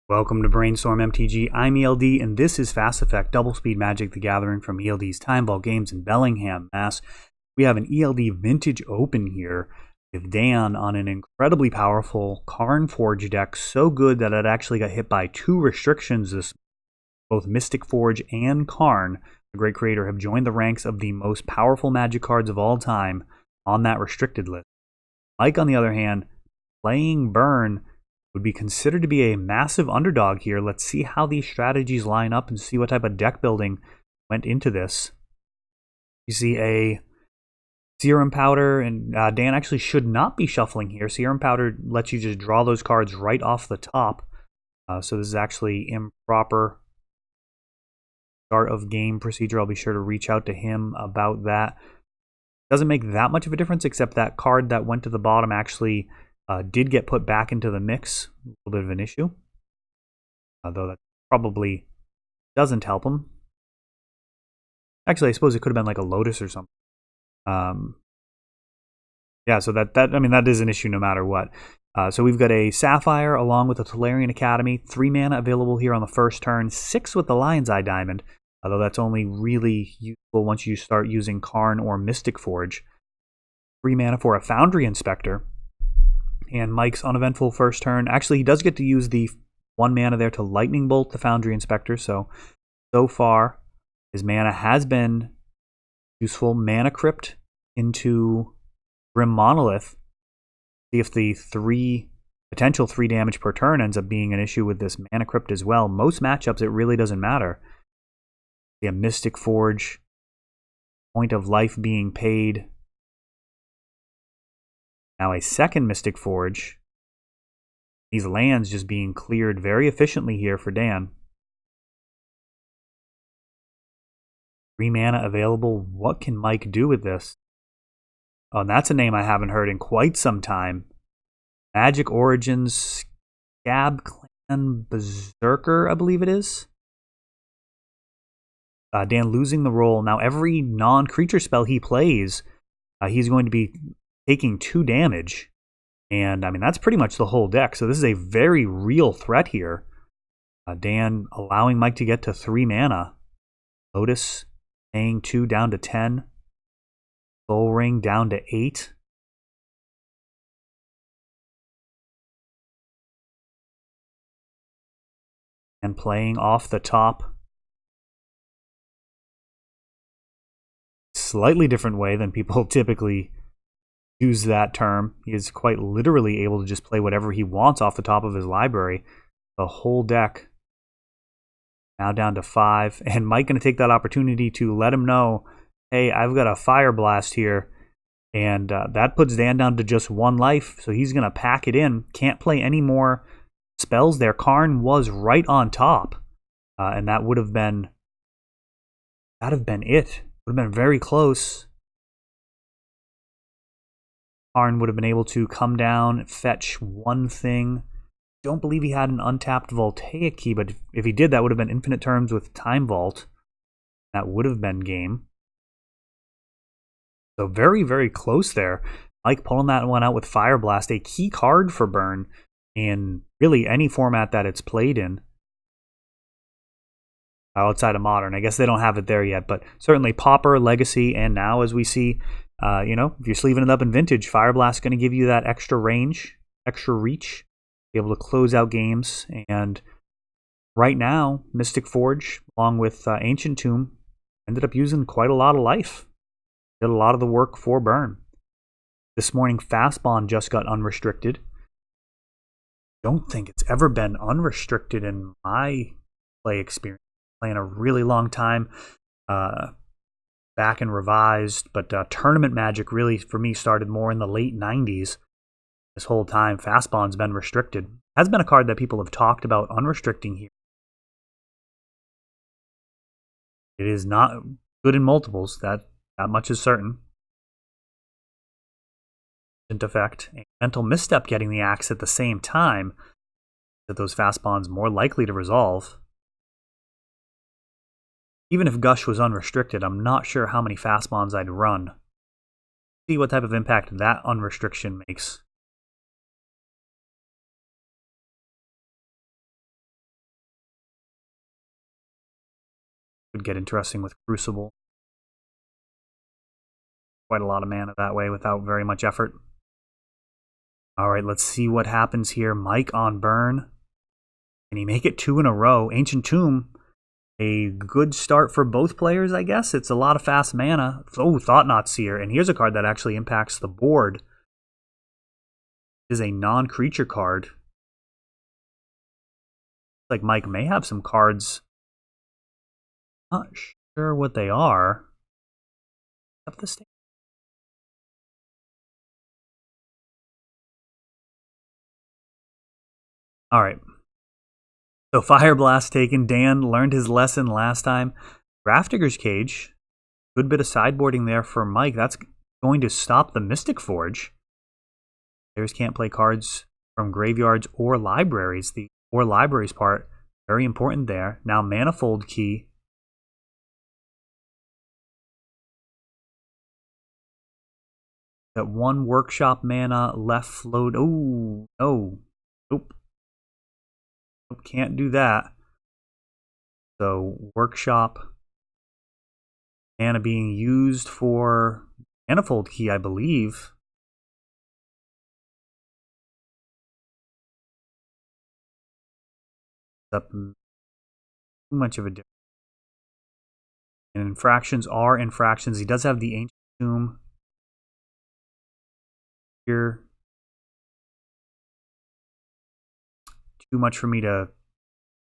Welcome to Brainstorm MTG. I'm ELD, and this is Fast Effect Double Speed Magic the Gathering from ELD's Time Vault Games in Bellingham, Mass. We have an ELD Vintage Open here with Dan on an incredibly powerful KarnForge deck, so good that it actually got hit by 2 restrictions this month. Both Mystic Forge and Karn, the great creator, have joined the ranks of the most powerful Magic cards of all time on that restricted list. Mike, on the other hand, playing Burn, would be considered to be a massive underdog here. Let's see how these strategies line up and see what type of deck building went into this. You see a Serum Powder, and Dan actually should not be shuffling here. Serum Powder lets you just draw those cards right off the top. So this is actually improper start of game procedure. I'll be sure to reach out to him about that. Doesn't make that much of a difference, except that card that went to the bottom actually did get put back into the mix. A little bit of an issue. Though that probably doesn't help him. Actually, I suppose it could have been like a Lotus or something. Yeah, so that is an issue no matter what. So we've got a Sapphire along with a Tolarian Academy. 3 mana available here on the first turn. 6 with the Lion's Eye Diamond. Although that's only really useful once you start using Karn or Mystic Forge. 3 mana for a Foundry Inspector. And Mike's uneventful first turn. Actually, he does get to use the 1 mana there to Lightning Bolt the Foundry Inspector. So far, his mana has been useful. Mana Crypt into Grim Monolith. See if the potential 3 damage per turn ends up being an issue with this Mana Crypt as well. Most matchups, it really doesn't matter. See a Mystic Forge. Point of life being paid. Now a second Mystic Forge. These lands just being cleared very efficiently here for Dan. 3 mana available. What can Mike do with this? Oh, and that's a name I haven't heard in quite some time. Magic Origins Scab Clan Berserker, I believe it is. Dan losing the role. Now every non-creature spell he plays, he's going to be taking 2 damage. And I mean, that's pretty much the whole deck. So this is a very real threat here. Dan allowing Mike to get to 3 mana. Lotus paying 2 down to 10. Soul Ring down to 8. And playing off the top. Slightly different way than people typically use that term. He is quite literally able to just play whatever he wants off the top of his library. The whole deck now down to 5. And Mike going to take that opportunity to let him know, hey, I've got a Fire Blast here. And that puts Dan down to just 1 life. So he's going to pack it in. Can't play any more spells there. Karn was right on top. And that would have been it. Would have been very close. Karn would have been able to come down, fetch 1 thing. Don't believe he had an untapped Voltaic Key, but if he did, that would have been infinite terms with Time Vault. That would have been game. So very, very close there. Mike pulling that one out with Fire Blast, a key card for Burn in really any format that it's played in. Outside of Modern. I guess they don't have it there yet, but certainly Pauper, Legacy, and now as we see, if you're sleeving it up in Vintage, Fire Blast is going to give you that extra range, extra reach, be able to close out games. And right now, Mystic Forge, along with Ancient Tomb, ended up using quite a lot of life. Did a lot of the work for Burn. This morning, Fastbond just got unrestricted. Don't think it's ever been unrestricted in my play experience. Playing a really long time, back and revised, but tournament Magic really for me started more in the late 90s. This whole time, Fastbond's been restricted. Has been a card that people have talked about unrestricting here. It is not good in multiples. That much is certain. Effect. A Mental Misstep getting the axe at the same time. That those Fastbonds more likely to resolve. Even if Gush was unrestricted, I'm not sure how many Fastbonds I'd run. See what type of impact that unrestriction makes. Could get interesting with Crucible. Quite a lot of mana that way without very much effort. Alright, let's see what happens here. Mike on burn. Can he make it 2 in a row? Ancient Tomb, a good start for both players, I guess. It's a lot of fast mana. Oh, Thought-Knot Seer. And here's a card that actually impacts the board. It is a non-creature card. Like Mike may have some cards. Not sure what they are. Up the stage. Alright. So Fire Blast taken. Dan learned his lesson last time. Grafdigger's Cage. Good bit of sideboarding there for Mike. That's going to stop the Mystic Forge. Players can't play cards from graveyards or libraries. The or libraries part, very important there. Now Manifold Key. That 1 workshop mana left float. Oh, no. Nope. Nope, can't do that. So workshop mana being used for Manifold Key, I believe. Up too much of a difference. And infractions are infractions. He does have the Ancient Tomb here. Too much for me to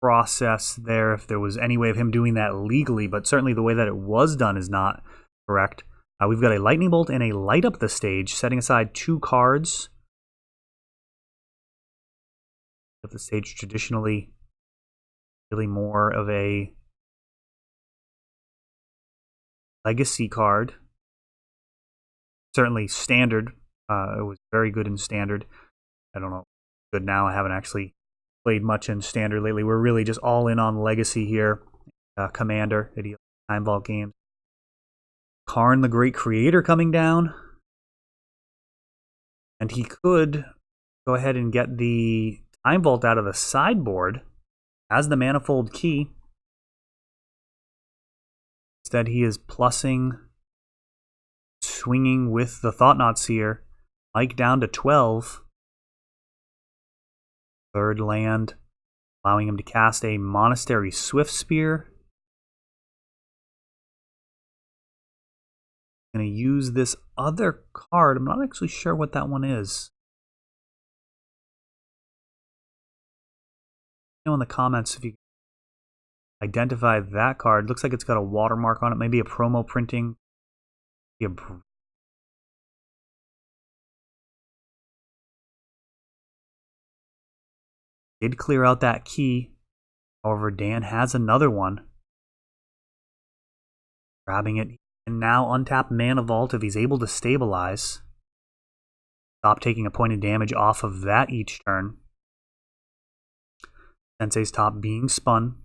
process there if there was any way of him doing that legally, but certainly the way that it was done is not correct. We've got a Lightning Bolt and a Light Up the Stage, setting aside 2 cards. Up the Stage traditionally really more of a legacy card. Certainly standard. It was very good in standard. I don't know. Good now. I haven't actually played much in standard lately. We're really just all in on legacy here. Commander at Time Vault games. Karn the Great Creator coming down. And he could go ahead and get the Time Vault out of the sideboard as the Manifold Key. Instead, he is plussing, swinging with the Thought-Knot Seer. Mike down to 12. Third land, allowing him to cast a Monastery Swift Spear. Going to use this other card. I'm not actually sure what that one is. In the comments if you identify that card. Looks like it's got a watermark on it. Maybe a promo printing. Did clear out that key. However, Dan has another one. Grabbing it. And now untap Mana Vault if he's able to stabilize. Stop taking a point of damage off of that each turn. Sensei's Top being spun.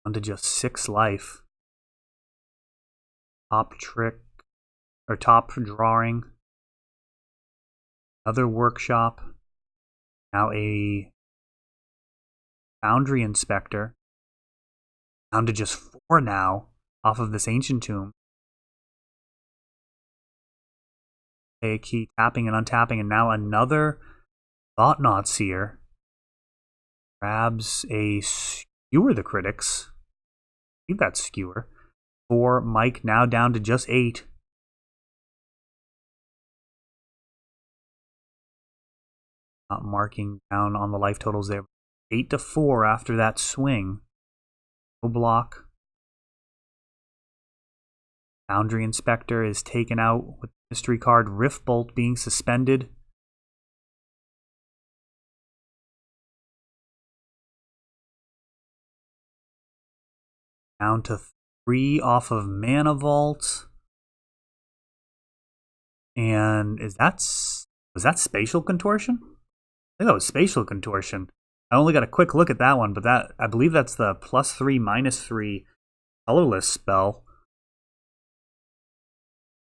On to just 6 life. Top trick. Or top drawing. Another workshop. Now a Foundry Inspector. Down to just 4 now off of this Ancient Tomb. A key tapping and untapping, and now another Thought-Knot Seer. Grabs a Skewer the Critics. I think that's Skewer. 4, Mike now down to just 8. Not marking down on the life totals there. 8 to 4 after that swing. No block. Foundry Inspector is taken out with the mystery card. Rift Bolt being suspended. Down to 3 off of Mana Vault. And was that Spatial Contortion? I think that was Spatial Contortion. I only got a quick look at that one, but I believe that's the +3, -3 colorless spell.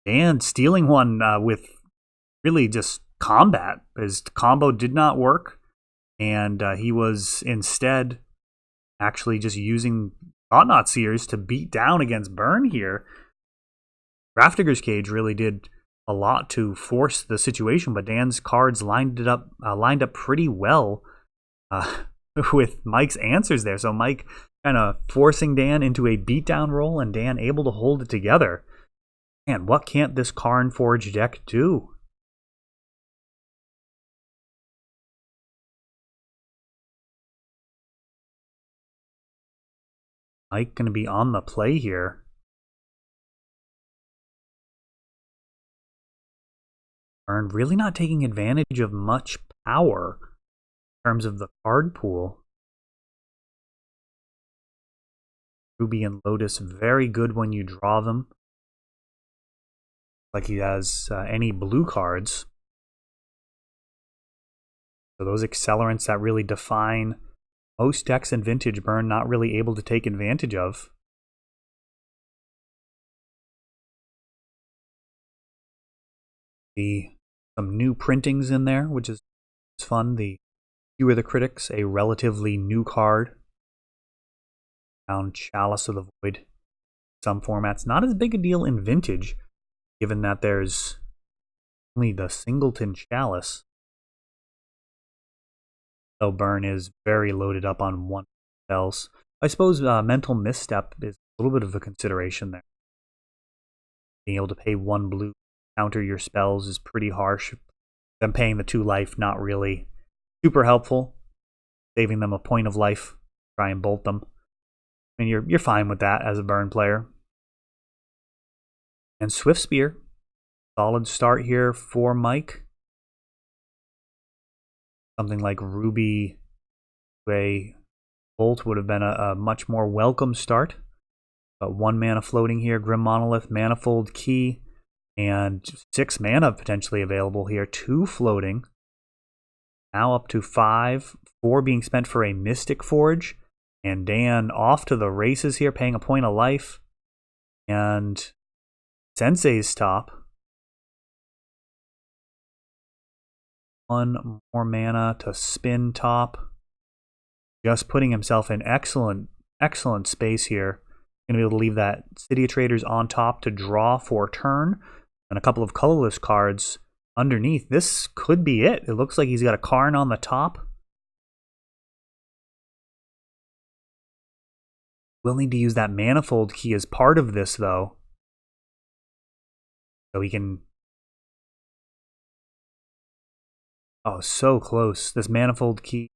And stealing one with really just combat. His combo did not work. And he was instead actually just using Thought-Knot Seers to beat down against Burn here. Grafdigger's Cage really did a lot to force the situation, but Dan's cards lined up pretty well with Mike's answers there. So Mike kind of forcing Dan into a beatdown role, and Dan able to hold it together. Man, what can't this KarnForge deck do? Mike going to be on the play here. Burn really not taking advantage of much power in terms of the card pool. Ruby and Lotus, very good when you draw them. Like he has any blue cards. So those accelerants that really define most decks in Vintage, Burn not really able to take advantage of. Some new printings in there, which is fun. The Fewer the Critics, a relatively new card. Found Chalice of the Void. Some formats, not as big a deal in Vintage, given that there's only the Singleton Chalice. So Burn is very loaded up on one spells. I suppose Mental Misstep is a little bit of a consideration there. Being able to pay 1 blue, counter your spells is pretty harsh. Them paying the 2 life, not really super helpful. Saving them a point of life, try and bolt them. I mean, you're fine with that as a Burn player. And Swift Spear, solid start here for Mike. Something like Ruby a Bolt would have been a much more welcome start. But 1 mana floating here, Grim Monolith, Manifold Key, and 6 mana potentially available here. 2 floating. Now up to 5. 4 being spent for a Mystic Forge. And Dan off to the races here, paying a point of life. And Sensei's top. 1 more mana to spin top. Just putting himself in excellent space here. Going to be able to leave that City of Traders on top to draw for turn. And a couple of colorless cards underneath. This could be it. It looks like he's got a Karn on the top. We'll need to use that Manifold Key as part of this, though. So he can... Oh, so close. This Manifold Key.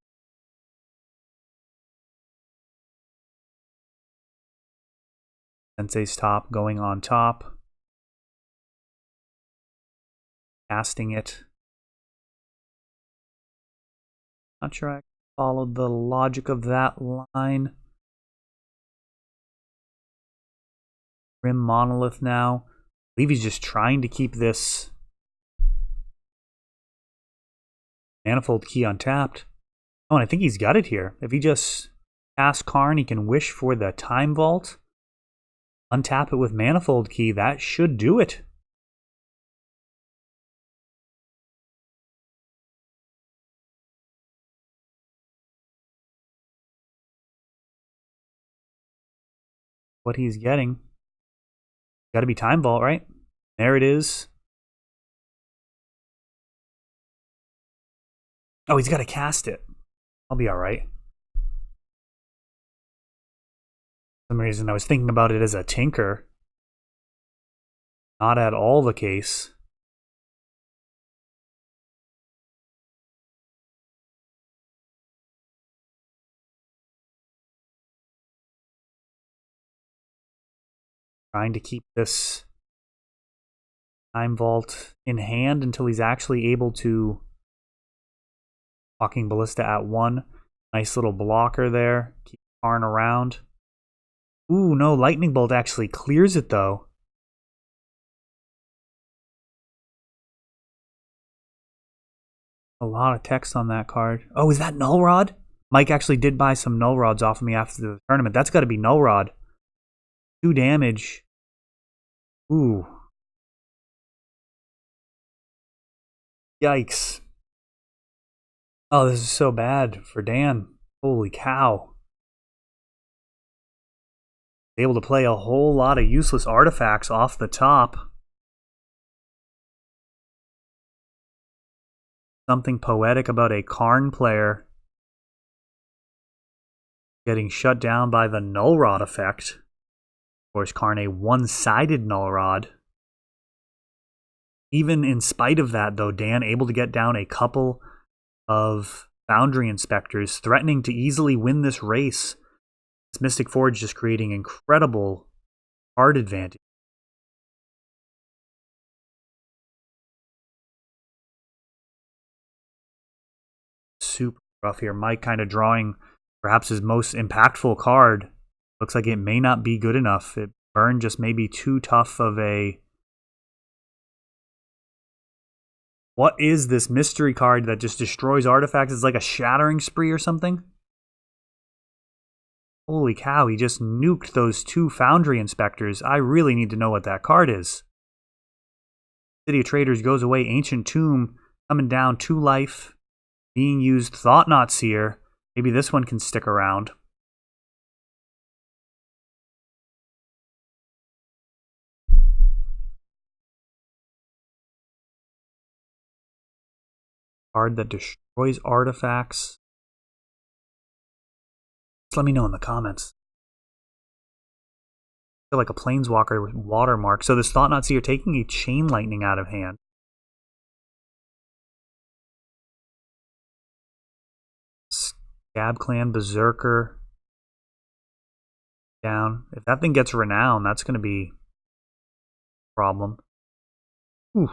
Sensei's top going on top. Casting it. Not sure I followed the logic of that line. Grim Monolith now. I believe he's just trying to keep this Manifold Key untapped. Oh, and I think he's got it here. If he just casts Karn, he can wish for the Time Vault. Untap it with Manifold Key. That should do it. What he's getting. Got to be Time Vault, right? There it is. Oh, he's got to cast it. I'll be all right. For some reason, I was thinking about it as a Tinker. Not at all the case. Trying to keep this Time Vault in hand until he's actually able to... Walking Ballista at 1. Nice little blocker there. Keep Karn around. Ooh, no, Lightning Bolt actually clears it, though. A lot of text on that card. Oh, is that Null Rod? Mike actually did buy some Null Rods off of me after the tournament. That's got to be Null Rod. 2 damage. Ooh. Yikes. Oh, this is so bad for Dan. Holy cow. Able to play a whole lot of useless artifacts off the top. Something poetic about a Karn player getting shut down by the Null Rod effect. Of course, Karn a one-sided Null Rod. Even in spite of that, though, Dan able to get down a couple of Foundry Inspectors, threatening to easily win this race. This Mystic Forge just creating incredible card advantage. Super rough here. Mike kind of drawing perhaps his most impactful card. Looks like it may not be good enough. Burn just may be too tough of a... What is this mystery card that just destroys artifacts? It's like a shattering spree or something? Holy cow, he just nuked those 2 Foundry Inspectors. I really need to know what that card is. City of Traders goes away. Ancient Tomb coming down 2 life. Being used. Thought Knot Seer. Maybe this one can stick around. Card that destroys artifacts. Just let me know in the comments. I feel like a Planeswalker with watermark. So this Thought Knot Seer taking a Chain Lightning out of hand. Scab Clan Berserker down. If that thing gets Renown, that's going to be a problem. Ooh.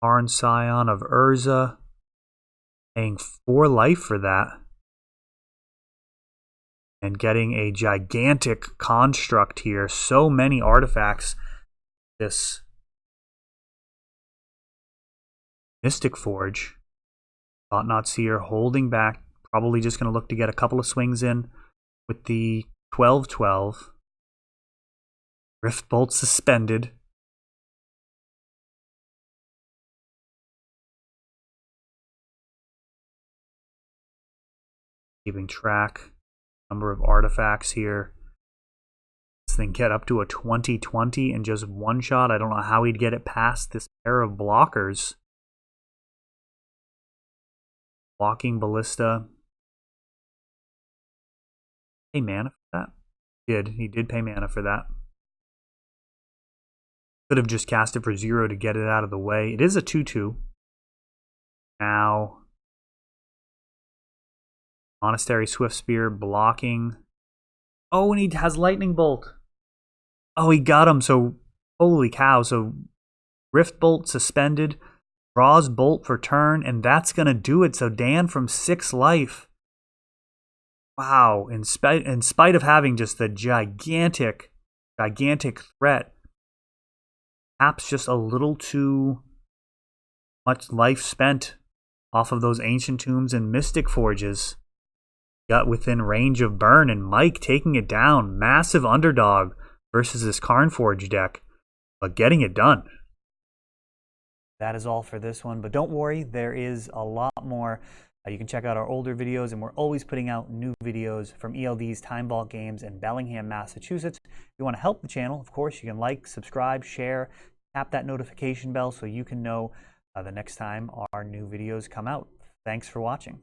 Karn Scion of Urza. Paying 4 life for that. And getting a gigantic construct here. So many artifacts. This Mystic Forge. Thought Knot Seer holding back. Probably just going to look to get a couple of swings in with the 12/12. Rift Bolt suspended. Keeping track. Number of artifacts here. This thing get up to a 20/20 in just one shot. I don't know how he'd get it past this pair of blockers. Walking Ballista. Pay mana for that? He did pay mana for that. Could have just cast it for 0 to get it out of the way. It is a 2/2. Now, Monastery Swiftspear blocking. Oh, and he has Lightning Bolt. Oh, he got him. So, holy cow. So, Rift Bolt suspended. Draws Bolt for turn, and that's going to do it. So, Dan from 6 life. Wow. In spite of having just the gigantic threat, perhaps just a little too much life spent off of those Ancient Tombs and Mystic Forges. Got within range of burn, and Mike taking it down. Massive underdog versus this KarnForge deck, but getting it done. That is all for this one, but don't worry, there is a lot more. You can check out our older videos, and we're always putting out new videos from ELD's Time Vault Games in Bellingham, Massachusetts. If you want to help the channel, of course, you can like, subscribe, share, tap that notification bell so you can know the next time our new videos come out. Thanks for watching.